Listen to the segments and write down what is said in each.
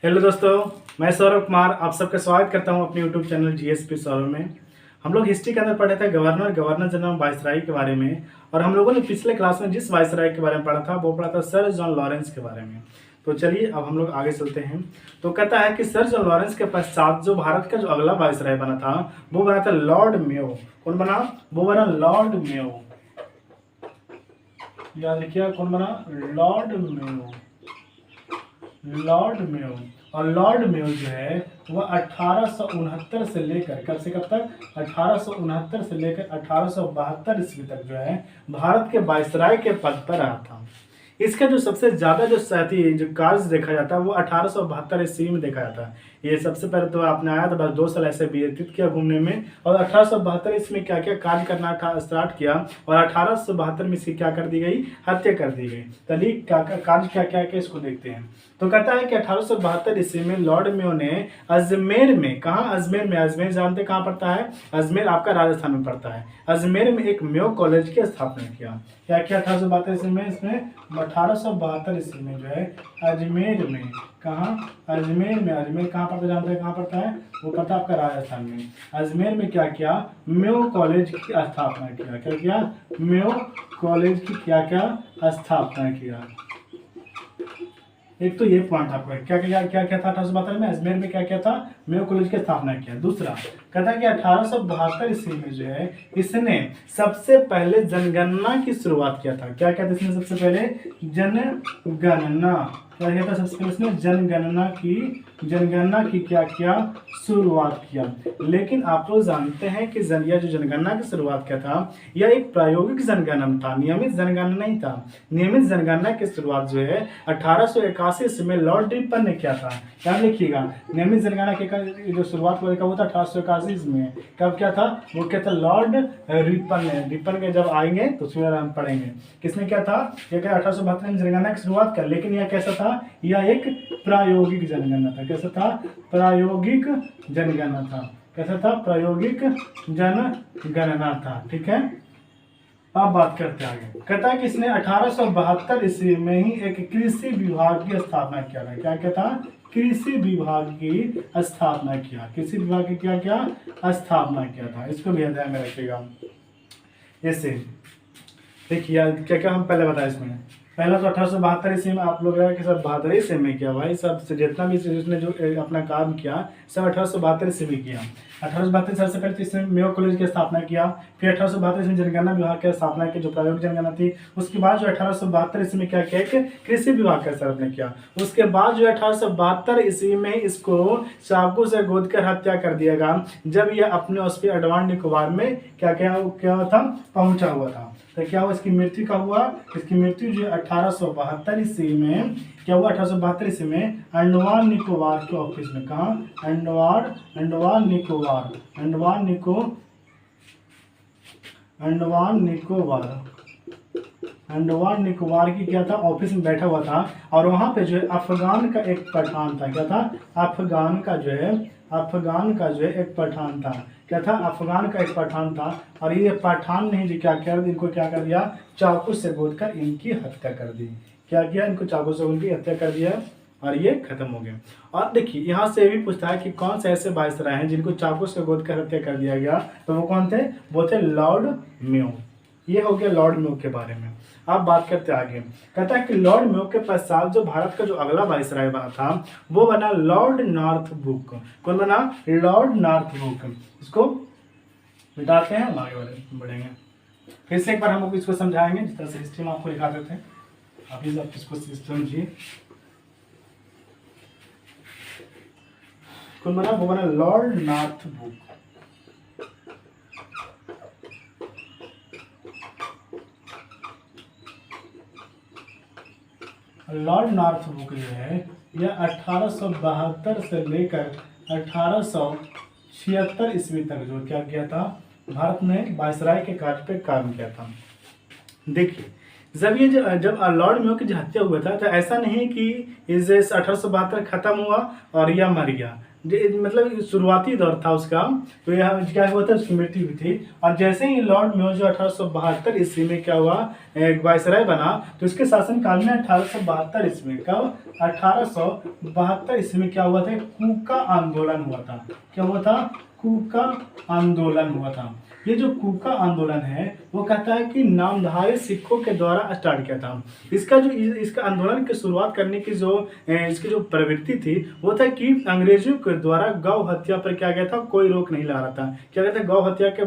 Hello दोस्तों, मैं सौरभ कुमार आप सबका स्वागत करता हूं अपने यूट्यूब चैनल जीएसपी सौरभ में। हम लोग हिस्ट्री के अंदर पढ़े थे गवर्नर जनरल वायसराय के बारे में। और हम लोगों ने पिछले क्लास में जिस वायसराय के बारे में पढ़ा था वो पढ़ा था सर जॉन लॉरेंस के बारे में। तो चलिए अब हम लोग आगे चलते हैं। तो कहता है कि सर जॉन लॉरेंस के पश्चात जो भारत का जो अगला वायसराय बना था वो बना था लॉर्ड मेयो। कौन बना? वो बना लॉर्ड मेयो। याद रखिए कौन बना? Lord Mayo. Lord Mayo. और लॉर्ड मेयो जो है वह 1869 से लेकर कब से कब तक? 1869 से लेकर 1872 ईस्वी तक जो है भारत के वायसराय के पद पर रहा था। इसका जो सबसे ज्यादा जो कार्य देखा जाता है वो 1872 ईस्वी में देखा जाता है। ये सबसे पहले तो आपने आया था, बस 2 साल ऐसे व्यतीत किया घूमने में, और 1872 ईस्वी में क्या क्या कार्य करना था स्टार्ट किया, और 1872 में इसकी क्या कर दी गई? हत्या कर दी गई। चलिए क्या कार्य क्या क्या क्या इसको देखते हैं। तो कहता है कि 1872 ईस्वी में लॉर्ड मेयो ने अजमेर में, कहा अजमेर में, अजमेर जानते कहाँ पड़ता है? अजमेर आपका राजस्थान में पड़ता है। अजमेर में एक मेयो कॉलेज की स्थापना किया। क्या किया 1872 ईस्वी में? इसमें 1872 ईस्वी में जो है अजमेर में, कहाँ? अजमेर में। अजमेर कहाँ पड़ता जानते हैं? कहाँ पड़ता है? वो पड़ता है आपका राजस्थान में। अजमेर में क्या किया? मेयो कॉलेज की स्थापना किया। क्या किया? मेयो कॉलेज की क्या क्या स्थापना किया। एक तो ये पॉइंट आपका क्या क्या क्या क्या था 1872 में अजमेर में क्या क्या था? मेयो कॉलेज की स्थापना किया। दूसरा कहता है कि 1872 ईस्वी में जो है इसने सबसे पहले जनगणना की शुरुआत किया था। क्या क्या था इसने सबसे पहले? जनगणना। क्या किया था सबसे पहले? इसने जनगणना की क्या किया? शुरुआत किया। लेकिन आप लोग जानते हैं कि यह जो जनगणना की शुरुआत किया था यह एक प्रायोगिक जनगणना था, नियमित जनगणना नहीं था। नियमित जनगणना की शुरुआत जो है 1881 ईस्वी में लॉर्ड रिपन ने किया था। क्या लिखिएगा? नियमित जनगणना की जो शुरुआत हुआ वो था 1881 ईस्वी में। कब क्या था? वो क्या था? लॉर्ड रिपन ने। रिपन के जब आएंगे तो उसमें हम पढ़ेंगे किसने क्या था। यह 1872 में जनगणना की शुरुआत कर, लेकिन यह कैसा था? यह एक प्रायोगिक जनगणना था। कैसा था? प्रायोगिक जनगणना था। कैसा था? प्रायोगिक जनगणना था। ठीक है, अब बात करते हैं आगे। कहता है कि इसने 1872 ईस्वी में ही एक कृषि विभाग की स्थापना किया था। क्या क्या था? कृषि विभाग की स्थापना किया। कृषि विभाग की क्या क्या स्थापना किया था, इसको भी ध्यान में रखिएगा। जैसे देखिए क्या क्या हम पहले बताए इसमें। पहला तो 1872 ईस्वी में आप लोग कि सब 72 ईस्वी में किया भाई, सब जितना भी उसने जो अपना काम किया सब 1872 ईस्वी में किया। 1872 सबसे पहले तो इसने मेयो कॉलेज की स्थापना किया। फिर 1872 ईस्वी में जनगणना विभाग की स्थापना की जो प्रायोगिक जनगणना थी। उसके बाद जो 1872 ईस्वी में क्या किया? कृषि विभाग का स्थापना किया। उसके बाद जो 1872 ईस्वी में इसको चाकू से गोद कर हत्या कर दिया गया जब यह अपने उस पर अंडमान निकोबार में क्या क्या था? पहुंचा हुआ था। तो क्या हुआ? इसकी मृत्यु का हुआ? इसकी मृत्यु जो 1872 ईस्वी में क्या हुआ? 1872 ईस्वी में अंडमान निकोबार के ऑफिस में। कहा? अंडमान निकोबार की क्या था? ऑफिस में बैठा हुआ था। और वहां पे जो है अफगान का एक पठान था। क्या था? अफगान का जो है एक पठान था। क्या था? अफगान का एक पठान था। और ये पठान ने जो क्या किया, इनको क्या कर दिया? चाकू से गोद कर इनकी हत्या कर दी। क्या किया? इनको चाकू से उनकी हत्या कर दिया और ये खत्म हो गए। और देखिए यहाँ से भी पूछता है कि कौन से ऐसे वायसराय हैं जिनको चाकू से गोद कर हत्या कर दिया गया। तो वो कौन थे? वो थे लॉर्ड मेयो। ये हो गया लॉर्ड मेयो के बारे में। अब बात करते आगे। कहता है कि लॉर्ड मेयो के पश्चात जो भारत का जो अगला वायसराय बना था वो बना लॉर्ड नॉर्थब्रुक। कौन बना? Lord Northbrook. इसको मिटाते हैं, आगे बढ़ेंगे। फिर से एक बार हम लोग इसको समझाएंगे जिस तरह से हिस्ट्री में आपको दिखाते थे। आप ये सब इसको समझिए। कौन बना? वो बना लॉर्ड नॉर्थब्रुक। लॉर्ड नॉर्थब्रुक जो है यह 1872 से लेकर 1876 ईस्वी तक जो क्या किया था? भारत में वायसराय के कार्य पे काम किया था। देखिए जब लॉर्ड मेयो की जो हत्या हुआ था तो ऐसा नहीं कि इस 1872 खत्म हुआ और यह मर गया। मतलब शुरुआती दौर था उसका, तो यह क्या हुआ था, उसकी मृत्यु हुई थी। और जैसे ही लॉर्ड मेयो जो 1872 ईस्वी में क्या हुआ, एक वायसराय बना, तो इसके शासनकाल में 1872 ईस्वी का 1872 ईस्वी में क्या हुआ था, कूका आंदोलन हुआ था। क्या हुआ था, कूका आंदोलन हुआ था। ये जो कूका आंदोलन है वो कहता है कि नामधारी सिखों के द्वारा स्टार्ट किया था। इसका आंदोलन की शुरुआत करने की इसकी जो प्रवृत्ति थी वो था कि अंग्रेजों के द्वारा गौ हत्या पर क्या गया था, कोई रोक नहीं ला रहा था। क्या कहते हैं, गौ हत्या के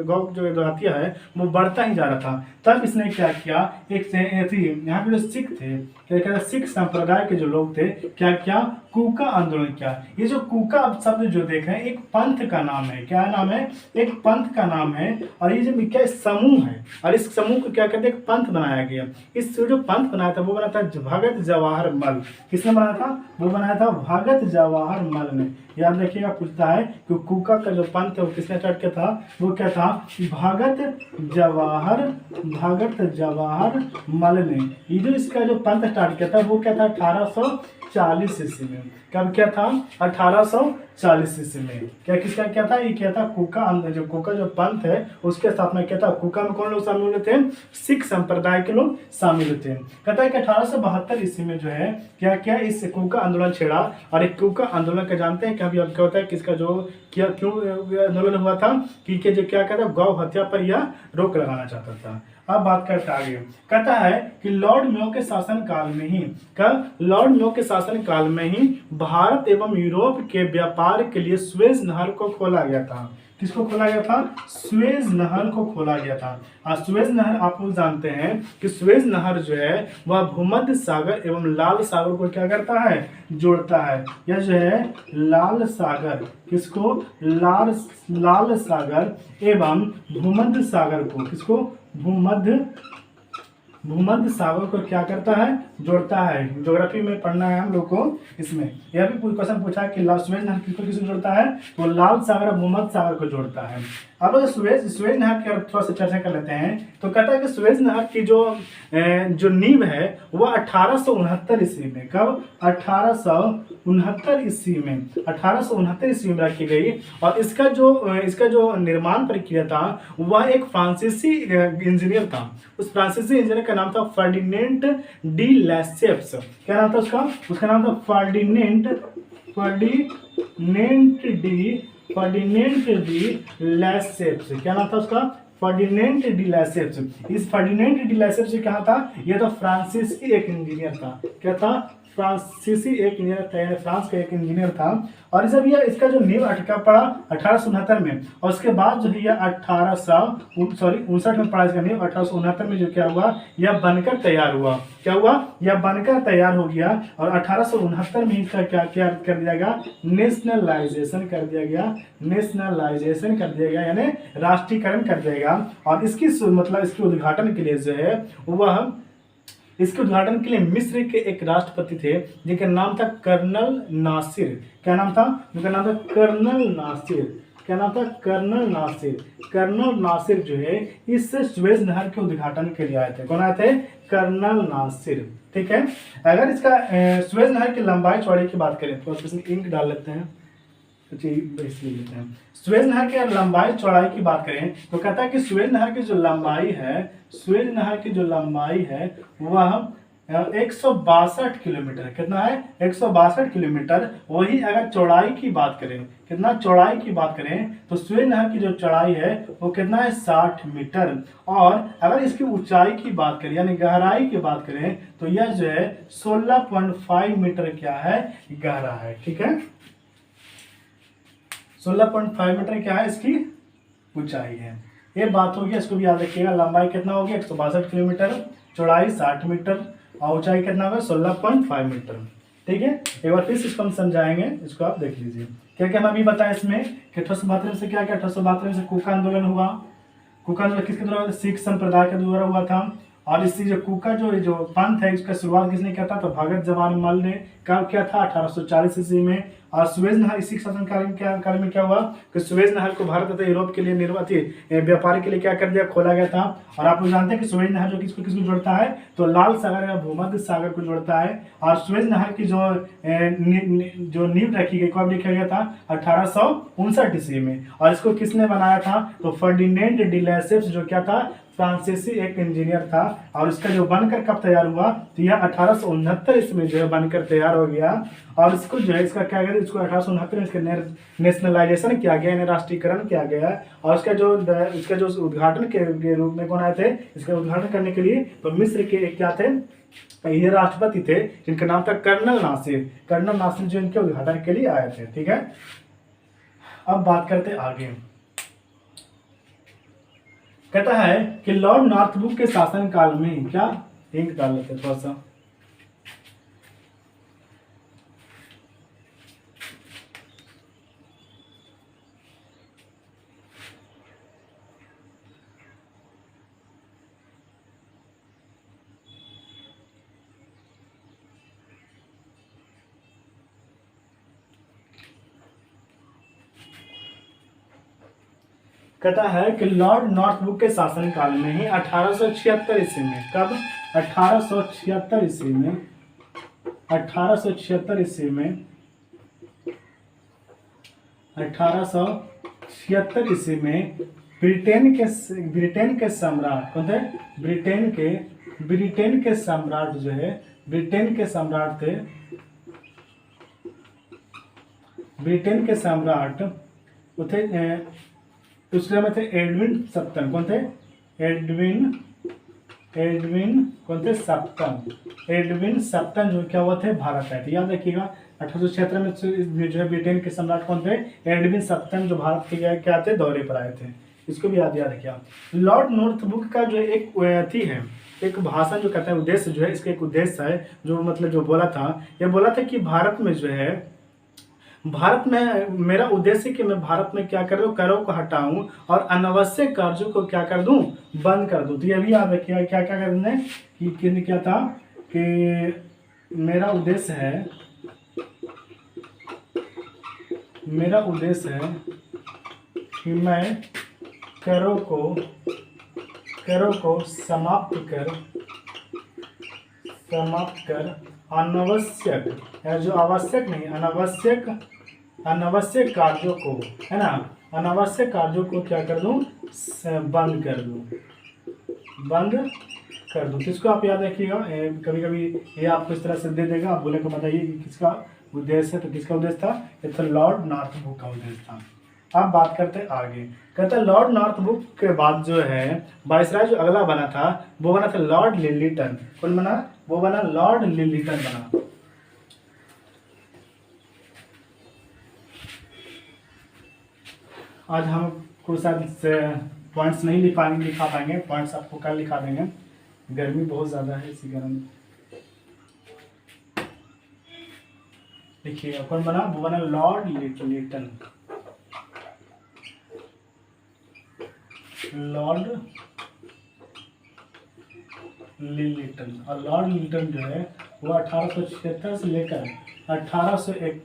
गौ जो हत्या है वो बढ़ता ही जा रहा था। तब इसने क्या किया, यहाँ पे जो सिख थे, क्या कहते हैं, सिख संप्रदाय के जो लोग थे, क्या किया, कूका आंदोलन किया। ये जो कूका शब्द जो देख रहे हैं एक पंथ का नाम है। क्या नाम है, एक पंथ का नाम है। और ये जो क्या समूह है, और इस समूह को क्या कहते हैं, एक पंथ बनाया गया। इस जो पंथ बनाया था वो बना था भगत जवाहर मल। किसने बनाया था, वो बनाया था भगत जवाहर मल ने। याद रखिएगा, पूछता है कि कूका का जो पंथ है वो किसने स्टार्ट किया था, वो क्या था, भगत जवाहर मल ने। ये जो इसका जो पंथ स्टार्ट किया था वो क्या था, 1840 ईस्वी में। कब क्या था, 1840 ईस्वी में। क्या किसका क्या था, ये क्या था, कूका जो पंथ है उसके स्थापना क्या था। कूका में कौन लोग शामिल हुए थे, सिख संप्रदाय के लोग शामिल हुए थे। कहता है कि 1872 ईस्वी में जो है क्या क्या इस कूका आंदोलन छेड़ा। और एक कूका आंदोलन का जानते हैं क्या होता है, किसका जो क्यों आंदोलन हुआ था, कि जो क्या कहता है, गौ हत्या पर यह रोक लगाना चाहता था। अब बात करते आगे, कहता है कि लॉर्ड मेयो के शासन काल में ही भारत एवं यूरोप के व्यापार के लिए सुएज नहर को खोला गया था। किसको खोला गया था, सुएज नहर को खोला गया था। और सुएज नहर आप लोग जानते हैं कि सुएज नहर जो है वह भूमध्य सागर एवं लाल सागर को क्या करता है, जोड़ता है। यह जो है लाल सागर, किसको, लाल सागर एवं भूमध्य सागर को, किसको, भूमध्य सागर को क्या करता है, जोड़ता है। ज्योग्राफी में पढ़ना है हम लोग को। इसमें यह भी क्वेश्चन पूछा है कि सुएज नहर किसको जोड़ता है, तो लाल सागर और भूमध्य सागर को जोड़ता है। अब सुएज नहर की थोड़ा सा चर्चा कर लेते हैं। तो कहता है कि सुएज नहर की जो नींव है वह 1869 ईस्वी में, कब, 1869 ईस्वी में रखी गई। और इसका जो निर्माण प्रक्रिया था वह एक फ्रांसीसी इंजीनियर था। उस फ्रांसीसी इंजीनियर का नाम था फर्डिनेंट डी लेसेप्स। क्या नाम था उसका नाम था फर्डिनेंट डी लेसेप्स। क्या नाम था उसका, फर्डिनेंट डी लेसेप्स। इस फर्डिनेंट डी लेसेप्स क्या था, यह तो फ्रांसीसी एक इंजीनियर था। क्या था, फ्रांसीसी एक इंजीनियर था, फ्रांस का एक इंजीनियर था। और जब यह इसका जो नींव अटका पड़ा 1869 में, और उसके बाद जो है यह 1859 में पड़ा इसका नींव। 1869 में जो क्या हुआ, यह बनकर तैयार हुआ। क्या हुआ, यह बनकर तैयार हो गया। और 1869 में इसका क्या कर दिया गया, नेशनलाइजेशन कर दिया गया, यानी राष्ट्रीयकरण कर दिया गया। और इसके उद्घाटन के लिए जो है वह, इसके उद्घाटन के लिए मिस्र के एक राष्ट्रपति थे जिनका नाम था कर्नल नासिर। क्या नाम था, उनका नाम था कर्नल नासिर। क्या नाम था, कर्नल नासिर जो है इस सुएज नहर के उद्घाटन के लिए आए थे। कौन आए थे, कर्नल नासिर। ठीक है। अगर इसका सुएज नहर की लंबाई चौड़ाई की बात करें तो इसमें इंक डाल लेते हैं, सुएज नहर की लंबाई चौड़ाई की बात करें तो कहता है कि सुएज नहर की जो लंबाई है वह 162 किलोमीटर। कितना है, 162 किलोमीटर। वही अगर चौड़ाई की बात करें, कितना चौड़ाई की बात करें तो सुएज नहर की जो चौड़ाई है वो कितना है, 60 मीटर। और अगर इसकी ऊंचाई की बात करें यानी गहराई की बात करें तो यह जो है 16.5 मीटर क्या है, गहरा है। ठीक है, 16.5 मीटर क्या है इसकी ऊंचाई है। ये बात होगी, इसको भी याद रखिएगा। लंबाई कितना होगी, 162 किलोमीटर, चौड़ाई 60 मीटर और ऊंचाई कितना होगा, 16.5 मीटर। ठीक है, एक बार फिर इसको हम समझाएंगे, इसको आप देख लीजिए। क्या क्या हम अभी बताया इसमें कि 1872 से क्या 1872 से कूका आंदोलन हुआ। कूका आंदोलन किसके द्वारा, सिख संप्रदाय के द्वारा हुआ था। और इसी जो कुका जो पंथ है इसका शुरुआत किसने किया था, तो भगत जवाहरलाल ने कब किया था, 1840 ईस्वी में। और सुएज नहर इसी शासनकाल में क्या हुआ कि सुएज नहर को भारत तथा यूरोप के लिए व्यापार के लिए क्या कर दिया, खोला गया था। और आप लोग जानते हैं कि सुएज नहर जो किसको किसको जोड़ता है, तो लाल सागर या भूमध्य सागर को जोड़ता है। और सुएज नहर की जो नींव रखी गई कब लिखा गया था, 1859 ईस्वी में। और इसको किसने बनाया था, तो फर्डिनेंड डी लेसेप्स जो क्या था, फ्रांसीसी एक इंजीनियर था। और इसका जो बनकर कब तैयार हुआ, तो यह 1869 इसमें जो है बनकर तैयार हो गया। और इसको जो है इसका क्या कहते हैं, इसको 1869 में इसका नेशनलाइजेशन किया गया, यानी राष्ट्रीयकरण किया गया। और इसका जो उद्घाटन के रूप में कौन आए थे, इसका उद्घाटन करने के लिए, तो मिस्र के एक क्या थे, ये राष्ट्रपति थे जिनका नाम था कर्नल नासिर। कर्नल नासिर जो इनके उद्घाटन के लिए आए थे। ठीक है, अब बात करते आगे। कहता है कि लॉर्ड नॉर्थब्रुक के शासनकाल में, क्या इंक डाल लेते थोड़ा सा, कहता है कि लॉर्ड नॉर्थब्रुक के शासनकाल में ही 1876 ईस्वी में, कब, 1876 ईस्वी में, 1876 ईस्वी में, 1876 ईस्वी में ब्रिटेन के सम्राट कौन थे, ब्रिटेन के सम्राट जो है, ब्रिटेन के सम्राट थे, ब्रिटेन के सम्राट थे उसके में थे एडविन सप्तम। कौन थे, एडविन कौन थे, सप्तम। एडविन सप्तम जो क्या हुआ थे, भारत आए थे। याद रखिएगा 1876 में जो है ब्रिटेन के सम्राट कौन थे, एडविन सप्तम, जो भारत के क्या थे, दौरे पर आए थे। इसको भी याद रखिए। लॉर्ड नॉर्थब्रुक का जो एक अथी है, एक भाषण जो कहते हैं, उद्देश्य जो है, इसका एक उद्देश्य है जो मतलब जो बोला था, ये बोला था कि भारत में जो है, भारत में मेरा उद्देश्य कि मैं भारत में क्या कर दूं, करों को हटाऊं और अनावश्यक कार्यों को क्या कर दूं, बंद कर दूं। तो ये भी याद रखिएगा क्या क्या करना है कि क्या था कि मेरा उद्देश्य है कि मैं करों को समाप्त कर अनावश्यक, जो आवश्यक नहीं, अनावश्यक कार्यों को, है ना, अनावश्यक कार्यों को क्या कर दूं, बंद कर दूं। किसको आप याद रखिएगा, कभी कभी ये आपको इस तरह से दे देगा, आप बोले को बताइए कि किसका उद्देश्य है, तो किसका उद्देश्य था, ये तो लॉर्ड नॉर्थब्रुक का उद्देश्य था। अब बात करते आगे। कहता है लॉर्ड नॉर्थब्रुक के बाद जो है वायसराय जो अगला बना था, वो बना था लॉर्ड लिलीटन। कौन बना, वो बना लॉर्ड लिलीटन बना। आज हम कुछ पॉइंट्स नहीं लिखा पाएंगे, पॉइंट्स आपको कल लिखा देंगे, गर्मी बहुत ज़्यादा है इसी कारण। देखिए कौन बना, वो बना लॉर्ड लिलीटन। लॉर्ड लिलीटन। और लॉर्ड लिलीटन जो है वो 1876 से लेकर 1801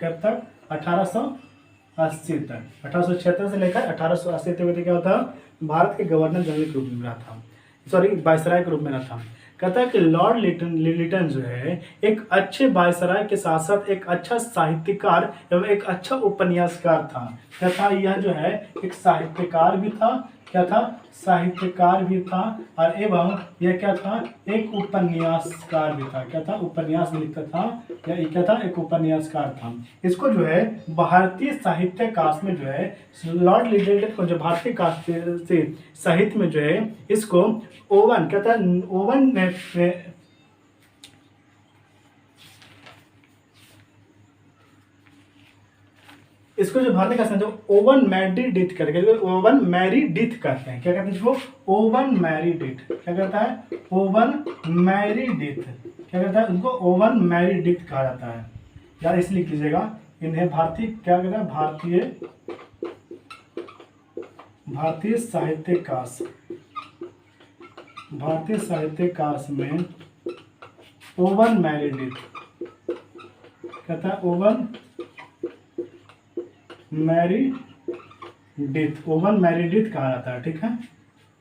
तक, 1880 तक, 1876 से लेकर 1880 तक क्या होता, भारत के गवर्नर जनरल के रूप में रहा था, सॉरी वायसराय के रूप में रहा था। कहता है कि लॉर्ड लिलीटन जो है एक अच्छे वायसराय के साथ साथ एक अच्छा साहित्यकार एवं एक अच्छा उपन्यासकार था। तथा यह जो है एक साहित्यकार भी था, क्या था, साहित्यकार भी था, और एवं यह क्या था, एक उपन्यासकार भी था। क्या था, उपन्यास लिखता था, या क्या था, एक उपन्यासकार था। इसको जो है भारतीय साहित्य काश में जो है लॉर्ड लिलीटन को जो भारतीय काश से साहित्य में जो है इसको ओवन, क्या था, ओवन में इसको जो भारतीय का समझो ओवन मैरी डिथ करके, ओवन मैरी डिथ कहते हैं। क्या कहते हैं इसको, ओवन मैरी डिथ। क्या कहता है, ओवन मैरी डिथ। क्या कहता है, उनको ओवन मैरी डिथ कहा जाता है। यार इसलिए कीजिएगा, इन्हें भारतीय क्या कहता है, भारतीय साहित्यकाश भारतीय साहित्यकाश में ओवन मैरिडिथ, कहता है ओवन मैरिडिथ, ओवन मैरिडिथ कहा जाता है, ठीक है,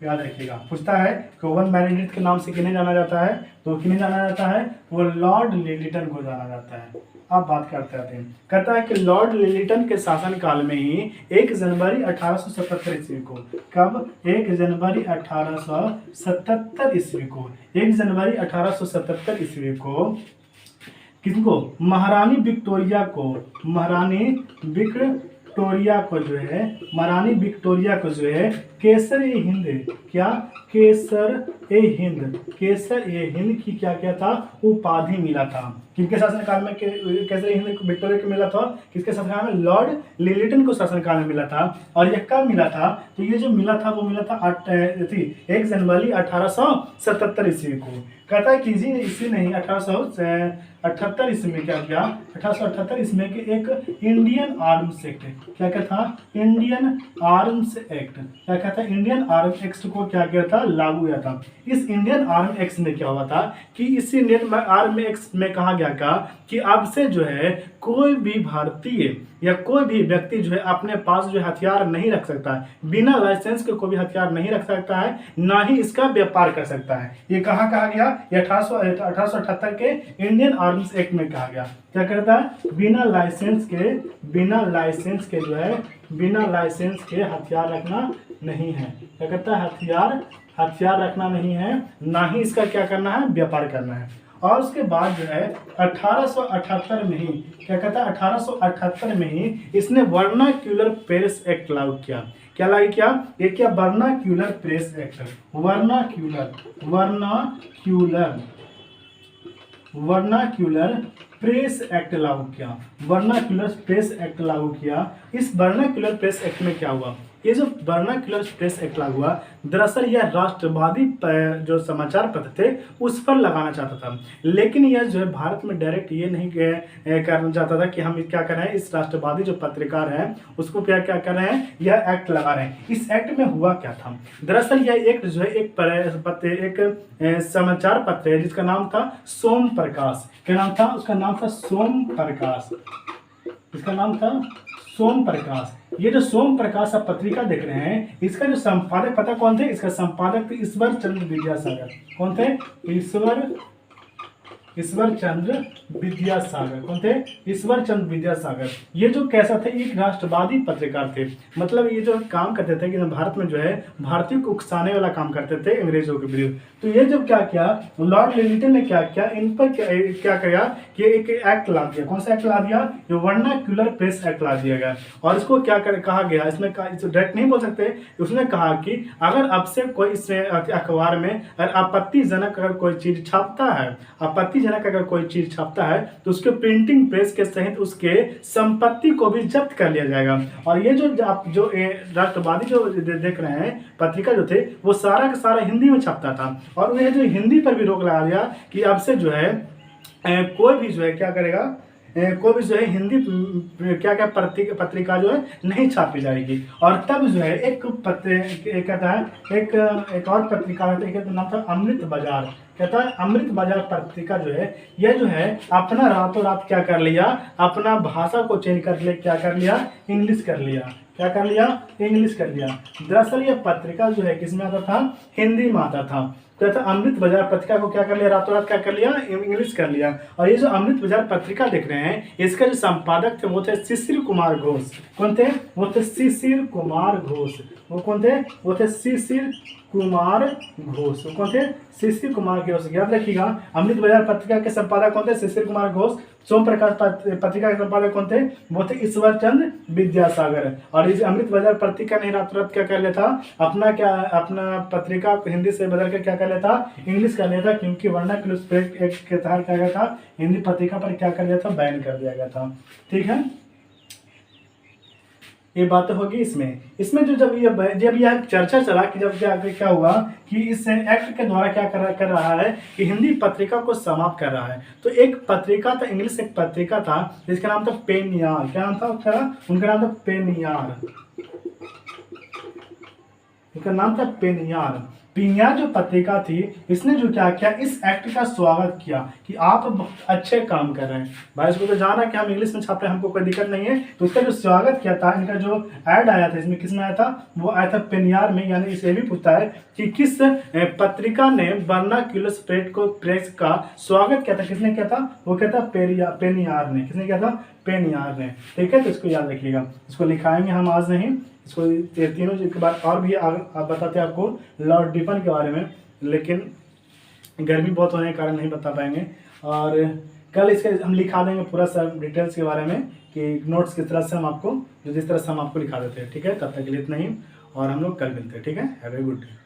याद रखिएगा। पूछता है कि ओवन मैरिडिथ के नाम से किन्हें जाना जाता है, तो किन्हें जाना जाता है, वो लॉर्ड लिलिटन को जाना जाता है। अब बात करते हैं, कहता है कि लॉर्ड लिलिटन के शासनकाल में ही 1 जनवरी 1877 ईस्वी को, कब, 1 जनवरी 1877 ईस्वी को, 1 जनवरी 1877 ईस्वी को किसको, महारानी विक्टोरिया को, महारानी विक्टोरिया को जो है, महारानी विक्टोरिया को जो है केसर ए हिंद, क्या, केसर ए हिंद, केसर ए हिंद की क्या क्या था, उपाधि मिला था। किसके शासनकाल में केसर ए हिंद विक्टोरिया को मिला था, किसके शासनकाल में, लॉर्ड लिलिटन को शासनकाल में मिला था। और यह कब मिला था, तो ये जो मिला था वो मिला था 1 जनवरी 1877 ईस्वी को। कहता है कि इसी नहीं 1878 ईस्वी में क्या किया, 1878 ईस्वी में कि एक इंडियन आर्म्स एक्ट, क्या क्या था, इंडियन आर्म्स एक्ट, क्या कहता है, इंडियन आर्म्स एक्ट को क्या किया था, लागू किया था। इस इंडियन आर्म एक्ट में क्या हुआ था कि इस इंडियन आर्म एक्ट में कहा गया का कि अब से जो है कोई भी भारतीय या कोई भी व्यक्ति जो है अपने पास जो हथियार नहीं रख सकता है, बिना लाइसेंस के कोई भी हथियार नहीं रख सकता है, ना ही इसका व्यापार कर सकता है। ये कहाँ कहा गया, ये 1878 के इंडियन आर्म्स एक्ट में कहा गया। क्या करता है, बिना लाइसेंस के जो है, बिना लाइसेंस के हथियार रखना नहीं है। क्या करता है, हथियार रखना नहीं है, ना ही इसका क्या करना है, व्यापार करना है। और उसके बाद जो है 1878 में ही क्या कहता है, 1878 में ही इसने वर्नाक्यूलर प्रेस एक्ट लागू किया। क्या लागू किया, ये क्या, vernacular press act, vernacular press act लागू किया, वर्नाक्यूलर प्रेस एक्ट लागू किया। इस वर्नाक्यूलर प्रेस एक्ट में क्या हुआ, ये जो वर्नाक्यूलर प्रेस एक्ट लागू हुआ, दरअसल यह राष्ट्रवादी जो समाचार पत्र थे उस पर लगाना चाहता था, लेकिन यह जो है भारत में डायरेक्ट ये नहीं करना चाहता था कि हम क्या कर रहे हैं, इस राष्ट्रवादी जो पत्रकार हैं उसको क्या कर रहे हैं, यह एक्ट लगा रहे हैं। इस एक्ट में हुआ क्या था, दरअसल यह एक्ट जो है एक समाचार पत्र है जिसका नाम था सोम प्रकाश। क्या नाम था, उसका नाम था सोम प्रकाश, इसका नाम था सोम प्रकाश। ये जो सोम प्रकाश आप पत्रिका देख रहे हैं, इसका जो संपादक पता कौन थे, इसका संपादक थे ईश्वर चंद्र विद्यासागर। कौन थे, ईश्वर चंद्र विद्यासागर। कौन थे, ईश्वर चंद्र विद्यासागर। ये जो कैसा थे, एक राष्ट्रवादी पत्रकार थे, मतलब ये जो काम करते थे कि भारत में जो है भारतीय को उकसाने वाला काम करते थे अंग्रेजों के विरुद्ध। तो ये जब क्या किया, लॉर्ड लिलिटन ने क्या किया, इन पर क्या किया कि एक एक्ट ला दिया। कौन सा एक्ट ला दिया, जो वर्नाक्यूलर प्रेस एक्ट ला दिया गया। और इसको क्या कहा गया, इसमें डायरेक्ट नहीं बोल सकते, उसने कहा कि अगर अब से कोई इस अखबार में अगर आपत्तिजनक अगर कोई चीज छापता है, आपत्तिजनक अगर कोई चीज छापता है तो उसके प्रिंटिंग प्रेस के सहित उसके संपत्ति को भी जब्त कर लिया जाएगा। और ये जो आप जो राष्ट्रवादी जो देख रहे हैं पत्रिका जो थे वो सारा का सारा हिंदी में छपता था, और उन्हें जो हिंदी पर भी रोक लगा दिया कि अब से जो है कोई भी जो है क्या करेगा, कोई भी जो है हिंदी क्या क्या पत्रिका जो है नहीं छापी जाएगी। और तब जो है एक और पत्रिका नाम था अमृत बाजार। कहता है अमृत बाजार पत्रिका जो है यह जो है अपना रातों रात क्या कर लिया, अपना भाषा को चेंज कर लिया, क्या कर लिया, इंग्लिश कर लिया। क्या कर लिया, इंग्लिश कर लिया। दरअसल यह पत्रिका जो है किसमें आता था, हिंदी में आता था। तो अमृत बाजार पत्रिका को क्या कर लिया, रातों रात क्या कर लिया, इंग्लिश कर लिया। और ये जो अमृत बाजार पत्रिका देख रहे हैं इसका जो संपादक थे वो थे शिशिर कुमार घोष। कौन थे, वो थे शिशिर कुमार घोष। वो कौन थे, वो थे शिशिर कुमार घोष। कौन थे, शिशिर कुमार घोष। याद रखिएगा अमृत बाजार पत्रिका के संपादक कौन थे, शिशिर कुमार घोष। सोम प्रकाश पत्रिका के संपादक कौन थे, वो थे ईश्वर चंद्र विद्यासागर। और इस अमृत बाजार पत्रिका ने रातों रात क्या कर लिया था, अपना पत्रिका को हिंदी से बदल कर क्या कर लिया था, इंग्लिश कर लिया था, क्योंकि वर्नाक्यूलर एक्ट के तहत क्या गया था, हिंदी पत्रिका पर क्या कर लिया था, बैन कर दिया गया था। ठीक है, ये बात होगी इसमें जो जब यह चर्चा चला कि जब क्या हुआ कि इस एक्ट के द्वारा क्या कर रहा है कि हिंदी पत्रिका को समाप्त कर रहा है। तो एक पत्रिका था, इंग्लिश एक पत्रिका था जिसका नाम था पेनियार। क्या नाम था उसका, उनका नाम था पेनियार। उनका नाम था पेनियार। पिनियार जो पत्रिका थी, इसने जो क्या किया, इस एक्ट का स्वागत किया कि आप बहुत अच्छे काम कर रहे हैं। भाई इसको तो जाना कि हम इंग्लिश में छाप रहे हैं, हमको कोई दिक्कत नहीं है। तो उसका जो स्वागत किया था, इनका जो ऐड आया था, इसमें किसमें आया था, वो आया था पेनियार में। यानी इसे भी पूछता है कि किस पत्रिका ने वर्नाक्यूलर प्रेस का स्वागत किया था, किसने किया था, वो कहता पेनियार ने। किसने किया था, पेनियार ने। ठीक है, तो इसको याद रखिएगा, इसको लिखाएंगे हम आज नहीं, इसको ये तीनों के बाद और भी बताते हैं आपको लॉर्ड डिफन के बारे में, लेकिन गर्मी बहुत होने के कारण नहीं बता पाएंगे। और कल इसके हम लिखा देंगे पूरा सब डिटेल्स के बारे में कि नोट्स किस तरह से हम आपको, जो जिस तरह से हम आपको लिखा देते हैं। ठीक है, तब तक के लिए इतना ही, और हम लोग कल मिलते हैं। ठीक है, हैव ए गुड डे।